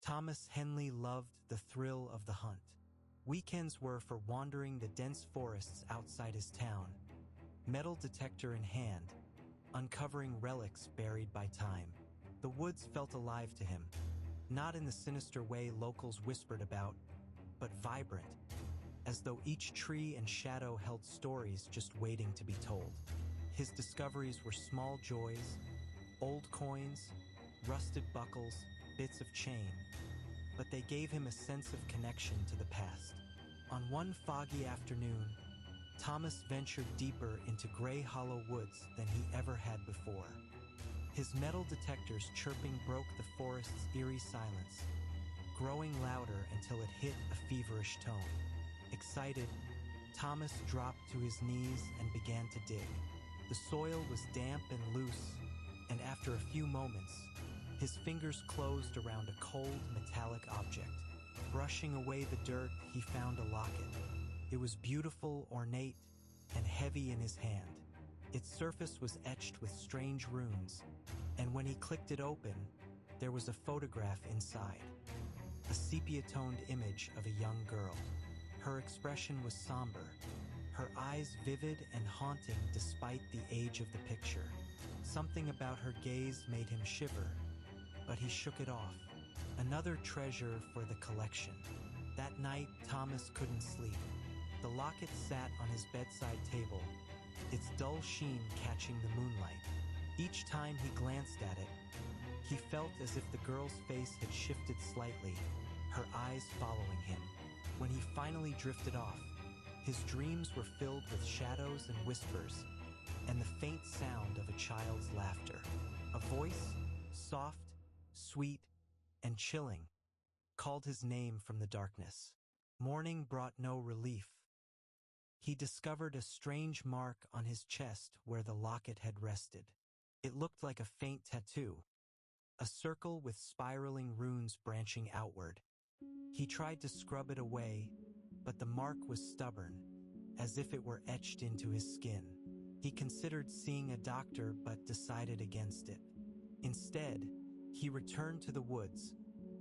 Thomas Henley loved the thrill of the hunt. Weekends were for wandering the dense forests outside his town, metal detector in hand, uncovering relics buried by time. The woods felt alive to him, not in the sinister way locals whispered about, but vibrant, as though each tree and shadow held stories just waiting to be told. His discoveries were small joys, old coins, rusted buckles, bits of chain, but they gave him a sense of connection to the past. On one foggy afternoon, Thomas ventured deeper into Gray Hollow woods than he ever had before. His metal detector's chirping broke the forest's eerie silence, growing louder until it hit a feverish tone. Excited, Thomas dropped to his knees and began to dig. The soil was damp and loose, and after a few moments, his fingers closed around a cold, metallic object. Brushing away the dirt, he found a locket. It was beautiful, ornate, and heavy in his hand. Its surface was etched with strange runes, and when he clicked it open, there was a photograph inside. A sepia-toned image of a young girl. Her expression was somber, her eyes vivid and haunting despite the age of the picture. Something about her gaze made him shiver, but he shook it off. Another treasure for the collection. That night, Thomas couldn't sleep. The locket sat on his bedside table, its dull sheen catching the moonlight. Each time he glanced at it, he felt as if the girl's face had shifted slightly, her eyes following him. When he finally drifted off, his dreams were filled with shadows and whispers, and the faint sound of a child's laughter. A voice, soft, sweet, and chilling, called his name from the darkness. Morning brought no relief. He discovered a strange mark on his chest where the locket had rested. It looked like a faint tattoo, a circle with spiraling runes branching outward. He tried to scrub it away, but the mark was stubborn, as if it were etched into his skin. He considered seeing a doctor but decided against it. Instead, he returned to the woods,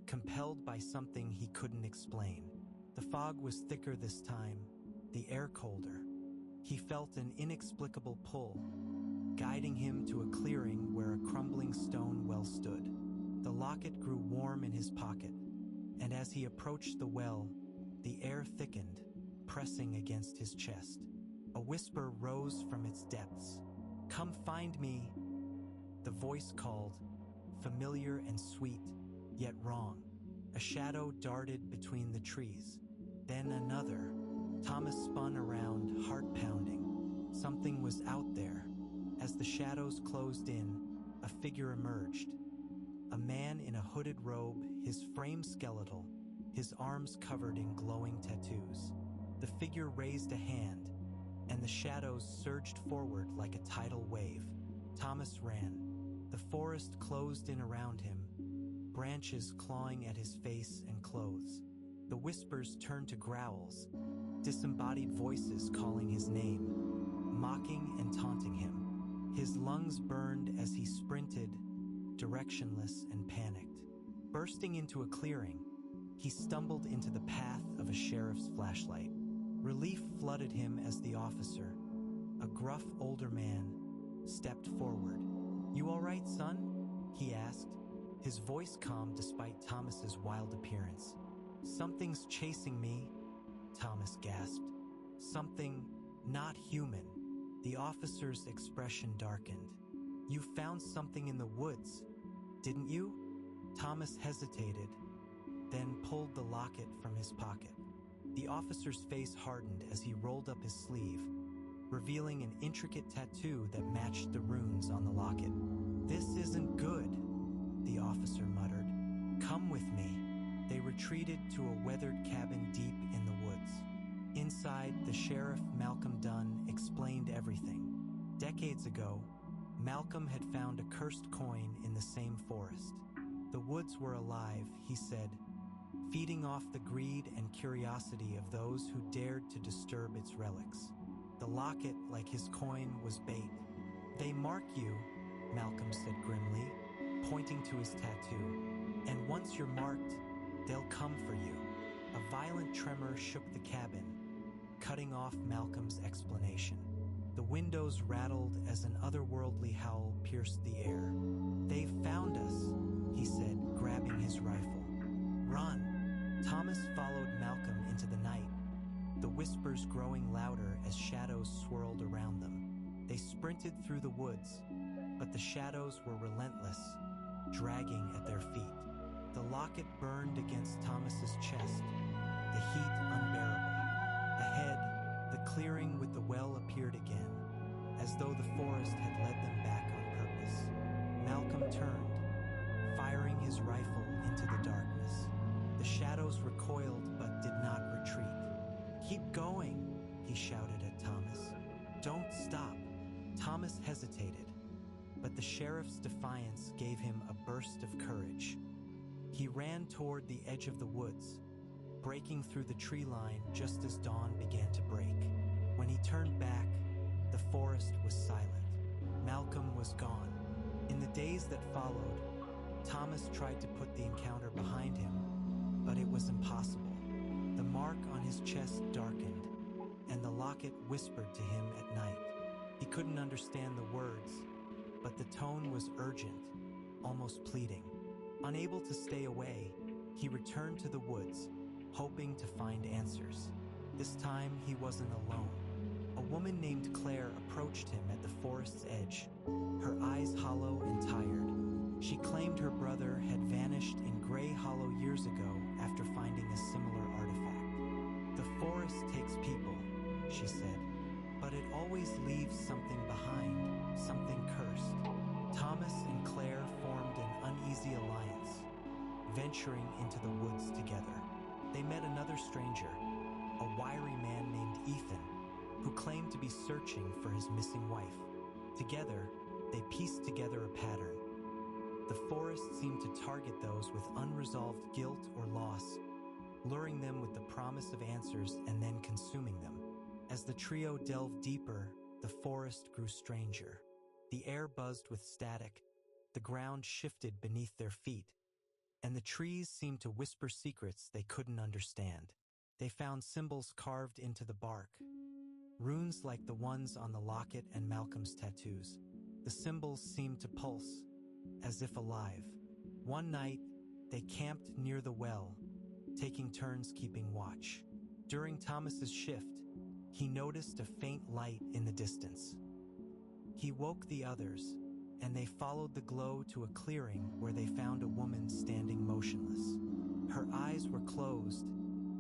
compelled by something he couldn't explain. The fog was thicker this time, the air colder. He felt an inexplicable pull, guiding him to a clearing where a crumbling stone well stood. The locket grew warm in his pocket, and as he approached the well, the air thickened, pressing against his chest. A whisper rose from its depths. "Come find me," the voice called, familiar and sweet, yet wrong. A shadow darted between the trees. Then another. Thomas spun around, heart pounding. Something was out there. As the shadows closed in, a figure emerged. A man in a hooded robe, his frame skeletal, his arms covered in glowing tattoos. The figure raised a hand, and the shadows surged forward like a tidal wave. Thomas ran. The forest closed in around him, branches clawing at his face and clothes. The whispers turned to growls, disembodied voices calling his name, mocking and taunting him. His lungs burned as he sprinted, directionless and panicked. Bursting into a clearing, he stumbled into the path of a sheriff's flashlight. Relief flooded him as the officer, a gruff older man, stepped forward. "You all right, son?" he asked, his voice calm despite Thomas's wild appearance. "Something's chasing me," Thomas gasped. "Something not human." The officer's expression darkened. "You found something in the woods, didn't you?" Thomas hesitated, then pulled the locket from his pocket. The officer's face hardened as he rolled up his sleeve, revealing an intricate tattoo that matched the runes on the locket. "This isn't good," the officer muttered. "Come with me." They retreated to a weathered cabin deep in the woods. Inside, the sheriff, Malcolm Dunn, explained everything. Decades ago, Malcolm had found a cursed coin in the same forest. The woods were alive, he said, feeding off the greed and curiosity of those who dared to disturb its relics. The locket, like his coin, was bait. "They mark you," Malcolm said grimly, pointing to his tattoo. "And once you're marked, They'll come for you. A violent tremor shook the cabin, cutting off Malcolm's explanation. The windows rattled as an otherworldly howl pierced the air. "They've found us," he said, grabbing his rifle. "Run!" Thomas followed Malcolm into the night, the whispers growing louder as shadows swirled around them. They sprinted through the woods, but the shadows were relentless, dragging at their feet. The locket burned against Thomas's chest, the heat unbearable. Ahead, the clearing with the well appeared again, as though the forest had led them back on purpose. Malcolm turned, firing his rifle into the darkness. The shadows recoiled but did not retreat. "Keep going," he shouted at Thomas. "Don't stop." Thomas hesitated, but the sheriff's defiance gave him a burst of courage. He ran toward the edge of the woods, breaking through the tree line just as dawn began to break. When he turned back, the forest was silent. Malcolm was gone. In the days that followed, Thomas tried to put the encounter behind him, but it was impossible. The mark on his chest darkened, and the locket whispered to him at night. He couldn't understand the words, but the tone was urgent, almost pleading. Unable to stay away, he returned to the woods, hoping to find answers. This time he wasn't alone. A woman named Claire approached him at the forest's edge, her eyes hollow and tired. She claimed her brother had vanished in Gray Hollow years ago after finding a similar artifact. "The forest takes people," she said, "but it always leaves something behind, something cursed." Thomas and Claire formed an uneasy alliance, venturing into the woods together. They met another stranger, a wiry man named Ethan, who claimed to be searching for his missing wife. Together, they pieced together a pattern. The forest seemed to target those with unresolved guilt or loss, luring them with the promise of answers and then consuming them. As the trio delved deeper, the forest grew stranger. The air buzzed with static, the ground shifted beneath their feet, and the trees seemed to whisper secrets they couldn't understand. They found symbols carved into the bark, runes like the ones on the locket and Malcolm's tattoos. The symbols seemed to pulse, as if alive. One night, they camped near the well, taking turns keeping watch. During Thomas's shift, he noticed a faint light in the distance. He woke the others, and they followed the glow to a clearing where they found a woman standing motionless. Her eyes were closed,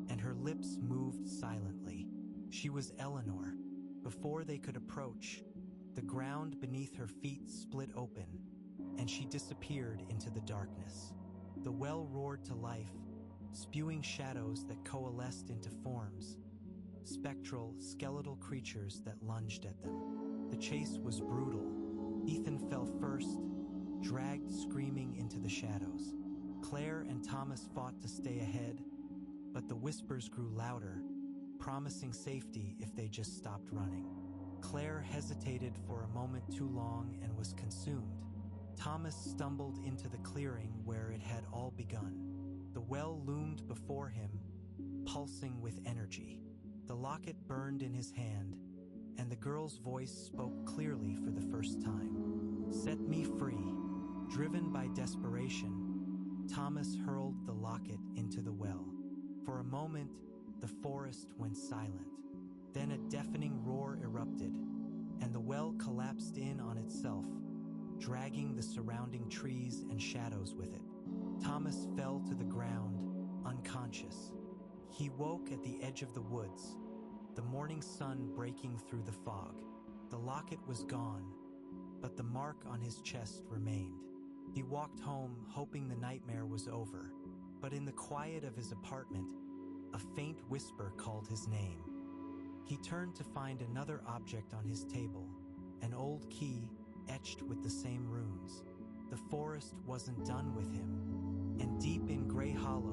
and her lips moved silently. She was Eleanor. Before they could approach, the ground beneath her feet split open, and she disappeared into the darkness. The well roared to life, spewing shadows that coalesced into forms, spectral, skeletal creatures that lunged at them. The chase was brutal. Ethan fell first, dragged screaming into the shadows. Claire and Thomas fought to stay ahead, but the whispers grew louder, promising safety if they just stopped running. Claire hesitated for a moment too long and was consumed. Thomas stumbled into the clearing where it had all begun. The well loomed before him, pulsing with energy. The locket burned in his hand, and the girl's voice spoke clearly for the first time. "Set me free." Driven by desperation, Thomas hurled the locket into the well. For a moment, the forest went silent. Then a deafening roar erupted, and the well collapsed in on itself, dragging the surrounding trees and shadows with it. Thomas fell to the ground, unconscious. He woke at the edge of the woods, the morning sun breaking through the fog. The locket was gone, but the mark on his chest remained. He walked home, hoping the nightmare was over, but in the quiet of his apartment, a faint whisper called his name. He turned to find another object on his table, an old key etched with the same runes. The forest wasn't done with him, and deep in Gray Hollow,